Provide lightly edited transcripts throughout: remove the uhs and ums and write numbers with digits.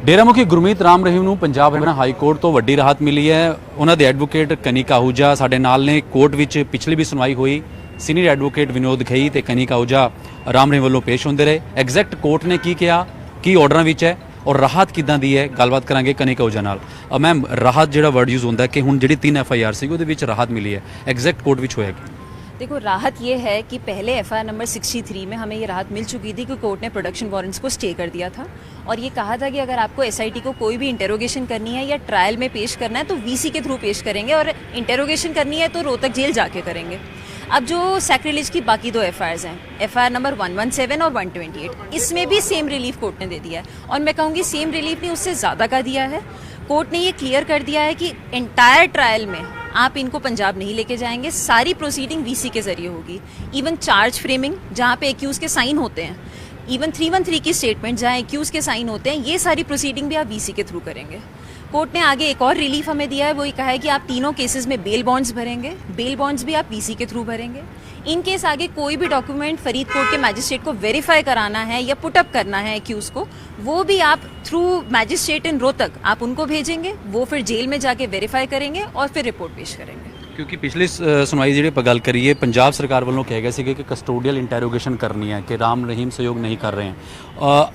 डेरा मुखी गुरमीत राम रहीम ਨੂੰ Punjab Haryana high court ਤੋਂ ਵੱਡੀ ਰਾਹਤ ਮਿਲੀ ਹੈ। ਉਹਨਾਂ ਦੇ ਐਡਵੋਕੇਟ ਕਨਿਕਾ ਆਹੂਜਾ ਸਾਡੇ ਨਾਲ ਨੇ। ਕੋਰਟ ਵਿੱਚ ਪਿਛਲੀ ਵੀ ਸੁਣਵਾਈ ਹੋਈ। ਸੀਨੀਅਰ ਐਡਵੋਕੇਟ ਵਿਨੋਦ ਖਈ ਤੇ ਕਨਿਕਾ ਆਹੂਜਾ ਰਾਮ ਰਹੀਮ ਵੱਲੋਂ ਪੇਸ਼ ਹੁੰਦੇ ਰਹੇ। ਐਗਜ਼ੈਕਟ ਕੋਰਟ ਨੇ ਕੀ ਕਿਹਾ, ਕੀ ਆਰਡਰਾਂ ਵਿੱਚ ਹੈ और राहत किदां दी है, गलबात करांगे कनिका आहूजा नाल। मैम राहत जिहड़ा वर्ड यूज़ होंदा है कि हुण जिहड़ी 3 FIR सी उहदे विच राहत मिली है, एग्जैक्ट कोर्ट विच होया कि? देखो, राहत ये है कि पहले FIR नंबर 63 में हमें ये राहत मिल चुकी थी कि कोर्ट ने प्रोडक्शन वारंट्स को स्टे कर दिया था और ये कहा था कि अगर आपको SIT को कोई भी इंटेरोगेशन करनी है या ट्रायल में पेश करना है तो VC के थ्रू पेश करेंगे और इंटेरोगेशन करनी है तो रोहतक जेल जाके करेंगे। अब जो सैक्रिलेज की बाकी 2 FIRs हैं, FIR नंबर 117 और 128, इसमें भी सेम रिलीफ कोर्ट ने दे दिया है और मैं कहूँगी सेम रिलीफ नहीं, उससे ज़्यादा का दिया है। कोर्ट ने ये क्लियर कर दिया है कि एंटायर ट्रायल में आप इनको पंजाब नहीं लेके जाएंगे, सारी प्रोसीडिंग VC के जरिए होगी। इवन चार्ज फ्रेमिंग जहाँ पे एक्यूज के साइन होते हैं, इवन 313 की स्टेटमेंट जहाँ एक्यूज के साइन होते हैं, ये सारी प्रोसीडिंग भी आप VC के थ्रू करेंगे। कोर्ट ने आगे एक और रिलीफ हमें दिया है, वो ये कहा है कि आप तीनों केसेस में बेल बॉन्ड्स भरेंगे, बेल बॉन्ड्स भी आप VC के थ्रू भरेंगे। इन केस आगे कोई भी डॉक्यूमेंट फरीदकोट के मैजिस्ट्रेट को वेरीफाई कराना है या पुटअप करना है एक्यूज को, वो भी आप थ्रू मैजिस्ट्रेट इन रोहतक आप उनको भेजेंगे, वो फिर जेल में जाके वेरीफाई करेंगे और फिर रिपोर्ट पेश करेंगे। क्योंकि पिछली सुनवाई जी आप गल करिए, पंजाब सरकार वालों कहा गया कि कस्टोडियल इंटेरोगेशन करनी है कि राम रहीम सहयोग नहीं कर रहे हैं।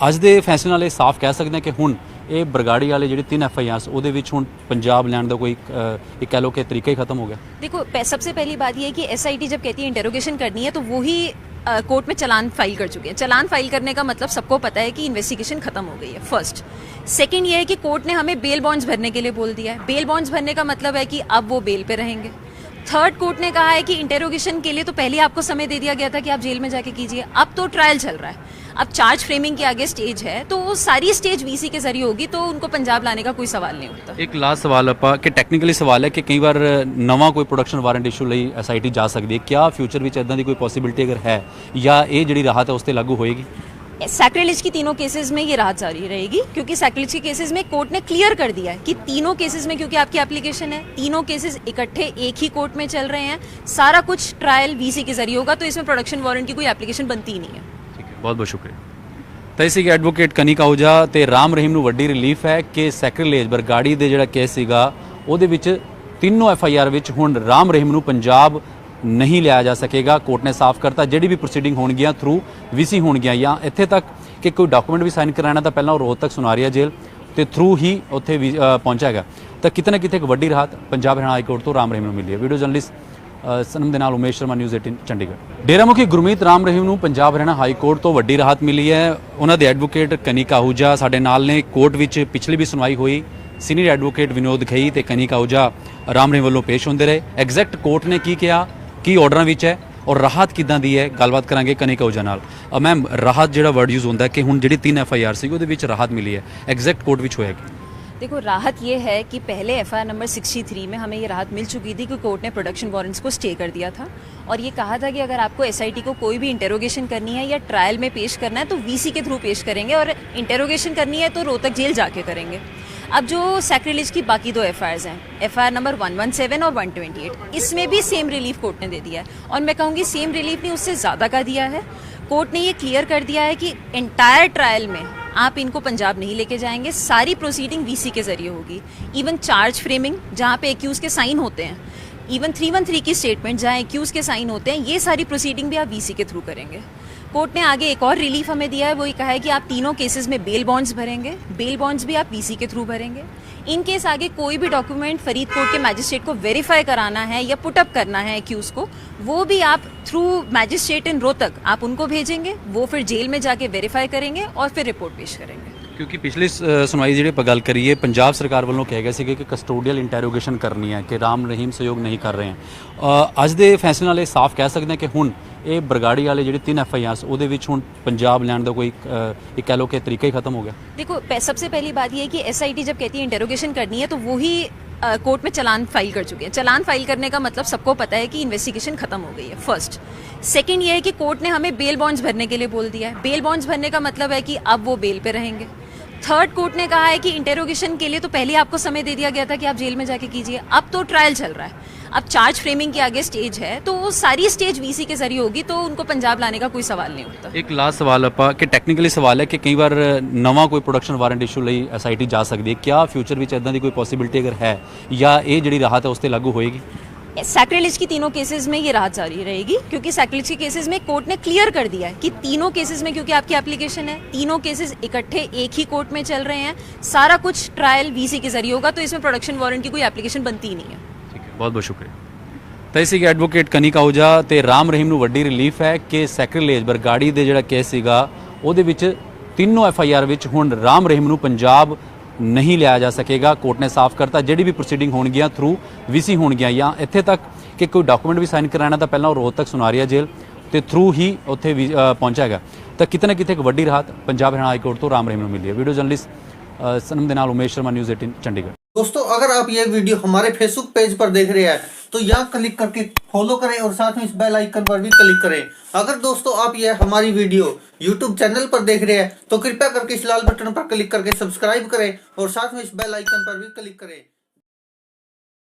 अज के फैसले नाल साफ कह सकते हैं कि हुण ये बरगाड़ी वाले जो 3 FIRs उहदे विच हुण पंजाब लैंड का कोई एक कह लो कि तरीका ही खत्म हो गया। देखो, सबसे पहली बात यह है कि SIT जब कहती है इंटेरोगेशन करनी है तो वही कोर्ट में चलान फाइल कर चुके हैं। चलान फाइल करने का मतलब सबको पता है कि इन्वेस्टिगेशन खत्म हो गई है, फर्स्ट। सेकंड ये है कि कोर्ट ने हमें बेल बॉन्ड्स भरने के लिए बोल दिया है। बेल बॉन्ड्स भरने का मतलब है कि अब वो बेल पे रहेंगे। थर्ड, कोर्ट ने कहा है कि इंटेरोगेशन के लिए तो पहले आपको समय दे दिया गया था कि आप जेल में जाके कीजिए, अब तो ट्रायल चल रहा है, अब चार्ज फ्रेमिंग के आगे स्टेज है, तो वो सारी स्टेज VC के जरिए होगी, तो उनको पंजाब लाने का कोई सवाल नहीं उठता। एक लास्ट सवाल आपा कि टैक्नीकली सवाल है कि कई बार नवा कोई प्रोडक्शन वारंट इशू ਲਈ SIT ਜਾ ਸਕਦੀ है, क्या फ्यूचर ਵਿੱਚ ਇਦਾਂ ਦੀ कोई पॉसिबिलिटी अगर है या ये ਜਿਹੜੀ राहत है उस पर लागू होएगी? सैक्रिलेज की तीनों केसेस में ये राहत जारी रहेगी क्योंकि सैक्रिलेज के केसेस में कोर्ट ने क्लियर कर दिया है कि तीनों केसेस में, क्योंकि आपकी एप्लीकेशन है, तीनों केसेस इकट्ठे एक ही कोर्ट में चल रहे हैं, सारा कुछ ट्रायल VC के जरिए होगा, तो इसमें प्रोडक्शन वारंट की कोई एप्लीकेशन बनती ही नहीं है। ठीक है, बहुत बहुत शुक्रिया। तो इसी एडवोकेट कनिका आहूजा ते राम रहीम ਨੂੰ ਵੱਡੀ ਰਿਲੀਫ ਹੈ ਕਿ ਸੈਕਰਿਲੇਜ ਬਰਗਾੜੀ ਦੇ ਜਿਹੜਾ ਕੇਸ ਸੀਗਾ ਉਹਦੇ ਵਿੱਚ तीनों FIR ਵਿੱਚ ਹੁਣ ਰਾਮ ਰਹੀਮ ਨੂੰ ਪੰਜਾਬ नहीं लिया जा सकेगा। कोर्ट ने साफ करता जिहड़ी भी प्रोसीडिंग होणगियां थ्रू VC होणगियां या इत्थे तक कि कोई डॉक्यूमेंट भी साइन कराना तो पहला रोहतक सुनारिया जेल ते थ्रू ही उत्थे पहुंचेगा। तो किते ना किते एक वड्डी राहत पंजाब हरियाणा हाई कोर्ट तो राम रहीम ਨੂੰ मिली है। वीडियो जर्नलिस्ट सनम ਦੇ ਨਾਲ उमेश शर्मा न्यूज़ 18 चंडीगढ़। डेरा मुखी गुरमीत राम रहीम ਨੂੰ पंजाब हरियाणा हाई कोर्ट तो वड्डी राहत मिली है। ਉਹਨਾਂ ਦੇ ਐਡਵੋਕੇਟ ਕਨਿਕਾ ਆਹੂਜਾ ਸਾਡੇ ਨਾਲ ਨੇ। कोर्ट ਵਿੱਚ पिछली भी सुनवाई हुई। सीनियर एडवोकेट विनोद खई ਤੇ ਕਨਿਕਾ ਆਹੂਜਾ राम रहीम ਵੱਲੋਂ पेश ਹੁੰਦੇ ਰਹੇ। एग्जैक्ट कोर्ट ने की किया, की आर्डर विच है और राहत किदां दी है, गलबात करांगे कनिका आहूजा नाल। मैम राहत जिहड़ा वर्ड यूज़ होंदा है कि हुण जिहड़ी 3 FIR सी उहदे विच राहत मिली है, एग्जैक्ट कोर्ट विच होया कि? देखो, राहत ये है कि पहले FIR नंबर 63 में हमें ये राहत मिल चुकी थी कि कोर्ट ने प्रोडक्शन वारंट्स को स्टे कर दिया था और ये कहा था कि अगर आपको SIT को कोई भी इंटेरोगेशन करनी है या ट्रायल में पेश करना है तो VC के थ्रू पेश करेंगे और इंटेरोगेशन करनी है तो रोहतक जेल जाके करेंगे। अब जो सैक्रिलेज की बाकी 2 FIRs हैं, FIR नंबर 117 और 128, इसमें भी सेम रिलीफ कोर्ट ने दे दिया है और मैं कहूँगी सेम रिलीफ नहीं, उससे ज़्यादा का दिया है। कोर्ट ने ये क्लियर कर दिया है कि एंटायर ट्रायल में आप इनको पंजाब नहीं लेके जाएंगे, सारी प्रोसीडिंग VC के जरिए होगी। इवन चार्ज फ्रेमिंग जहाँ पे एक्यूज के साइन होते हैं, इवन 313 की स्टेटमेंट जहाँ एक्यूज के साइन होते हैं, ये सारी प्रोसीडिंग भी आप VC के थ्रू करेंगे। कोर्ट ने आगे एक और रिलीफ हमें दिया है, वो ये कहा है कि आप तीनों केसेस में बेल बॉन्ड्स भरेंगे, बेल बॉन्ड्स भी आप VC के थ्रू भरेंगे। इन केस आगे कोई भी डॉक्यूमेंट फरीदकोट के मैजिस्ट्रेट को वेरीफाई कराना है या पुटअप करना है एक्यूज को, वो भी आप थ्रू मैजिस्ट्रेट इन रोहतक आप उनको भेजेंगे, वो फिर जेल में जाके वेरीफाई करेंगे और फिर रिपोर्ट पेश करेंगे। क्योंकि पिछली सुनवाई जी आप गल करिए, पंजाब सरकार वालों कहा गया कि कस्टोडियल इंटेरोगेशन करनी है कि राम रहीम सहयोग नहीं कर रहे हैं। अज के फैसले नाल साफ कह सकते हैं कि हुण ये बरगाड़ी वाले जो 3 FIRs उहदे विच हुण पंजाब लैंड का कोई एक कह लो कि तरीका ही खत्म हो गया। देखो, सबसे पहली बात यह है कि SIT जब कहती है इंटेरोगेशन करनी है तो वही कोर्ट में चलान फाइल कर चुके हैं। चलान फाइल करने का मतलब सबको पता है कि इन्वेस्टिगेशन खत्म हो गई है, फर्स्ट। सेकंड ये है कि कोर्ट ने हमें बेल बॉन्ड्स भरने के लिए बोल दिया है। बेल बॉन्ड्स भरने का मतलब है कि अब वो बेल पे रहेंगे। थर्ड, कोर्ट ने कहा है कि इंटेरोगेशन के लिए तो पहले आपको समय दे दिया गया था कि आप जेल में जाके कीजिए, अब तो ट्रायल चल रहा है, अब चार्ज फ्रेमिंग के आगे स्टेज है तो वो सारी स्टेज वीसी के जरिए होगी, तो उनको पंजाब लाने का कोई सवाल नहीं उठता। ਇੱਕ ਲਾਸਟ ਸਵਾਲ ਆਪਾਂ ਕਿ ਟੈਕਨੀਕਲੀ ਸਵਾਲ ਹੈ ਕਿ ਕਈ ਵਾਰ ਨਵਾਂ ਕੋਈ ਪ੍ਰੋਡਕਸ਼ਨ ਵਾਰੰਟ ਇਸ਼ੂ ਲਈ ਐਸਆਈਟੀ ਜਾ ਸਕਦੀ ਹੈ, ਕਿਆ ਫਿਊਚਰ ਵਿੱਚ ਇਦਾਂ ਦੀ ਕੋਈ ਪੋਸਿਬਿਲਿਟੀ ਅਗਰ ਹੈ ਜਾਂ ਇਹ ਜਿਹੜੀ ਰਾਹਤ ਹੈ ਉਸ ਤੇ ਲਾਗੂ ਹੋਏਗੀ? सैक्रिलेज की तीनों केसेस में ये राहत जारी रहेगी, क्योंकि सैक्रिलेज के केसेस में कोर्ट ने क्लियर कर दिया है कि तीनों केसेस में, क्योंकि आपकी एप्लीकेशन है, तीनों केसेस इकट्ठे एक ही कोर्ट में चल रहे हैं, सारा कुछ ट्रायल वीसी के जरिए होगा, तो इसमें प्रोडक्शन वारंट की कोई एप्लीकेशन बनती ही नहीं है। ਠੀਕ ਹੈ, ਬਹੁਤ ਬਹੁਤ ਸ਼ੁਕਰੀਆ। ਤਾਂ ਇਹ ਸੀਗੇ ਐਡਵੋਕੇਟ ਕਨਿਕ ਆਹੂਜਾ ਤੇ ਰਾਮ ਰਹੀਮ ਨੂੰ ਵੱਡੀ ਰਿਲੀਫ ਹੈ ਕਿ ਸੈਕਰੀਲੇਜ ਬਰਗਾੜੀ ਦੇ ਜਿਹੜਾ ਕੇਸ ਸੀਗਾ ਉਹਦੇ ਵਿੱਚ ਤਿੰਨੋਂ ਐਫਆਈਆਰ ਵਿੱਚ ਹੁਣ ਰਾਮ ਰਹੀਮ ਨੂੰ ਪੰਜਾਬ ਨਹੀਂ ਲਿਆ ਜਾ ਸਕੇਗਾ। ਕੋਰਟ ਨੇ ਸਾਫ਼ ਕਰਤਾ ਜਿਹੜੀ ਵੀ ਪ੍ਰੋਸੀਡਿੰਗ ਹੋਣਗੀਆਂ ਥਰੂ ਵੀਸੀ ਹੋਣਗੀਆਂ, ਜਾਂ ਇੱਥੇ ਤੱਕ ਕਿ ਕੋਈ ਡਾਕੂਮੈਂਟ ਵੀ ਸਾਈਨ ਕਰਾਉਣਾ ਤਾਂ ਪਹਿਲਾਂ ਉਹ ਰੋਹਤਕ ਸੁਨਾਰੀਆ ਜੇਲ੍ਹ ਤੇ ਥਰੂ ਹੀ ਉੱਥੇ ਵੀ ਪਹੁੰਚਿਆ ਹੈਗਾ। ਤਾਂ ਕਿਤੇ ਨਾ ਕਿਤੇ ਇੱਕ ਵੱਡੀ ਰਾਹਤ ਪੰਜਾਬ ਹਰਿਆਣਾ ਹਾਈ ਕੋਰਟ ਤੋਂ ਰਾਮ ਰਹੀਮ ਨੂੰ ਮਿਲੀ ਹੈ। ਵੀਡੀਓ ਜਰਨਲਿਸਟ ਸਨਮ ਦੇ ਨਾਲ ਉਮੇਸ਼ ਸ਼ਰਮਾ, ਨਿਊਜ਼ 18 ਚੰਡੀਗੜ੍ਹ। दोस्तों अगर आप ये वीडियो हमारे फेसबुक पेज पर देख रहे हैं तो यहाँ क्लिक करके फॉलो करें और साथ में इस बेल आइकन पर भी क्लिक करें। अगर दोस्तों आप ये हमारी वीडियो यूट्यूब चैनल पर देख रहे हैं तो कृपया करके इस लाल बटन पर क्लिक करके सब्सक्राइब करें और साथ में इस बेल आइकन पर भी क्लिक करें।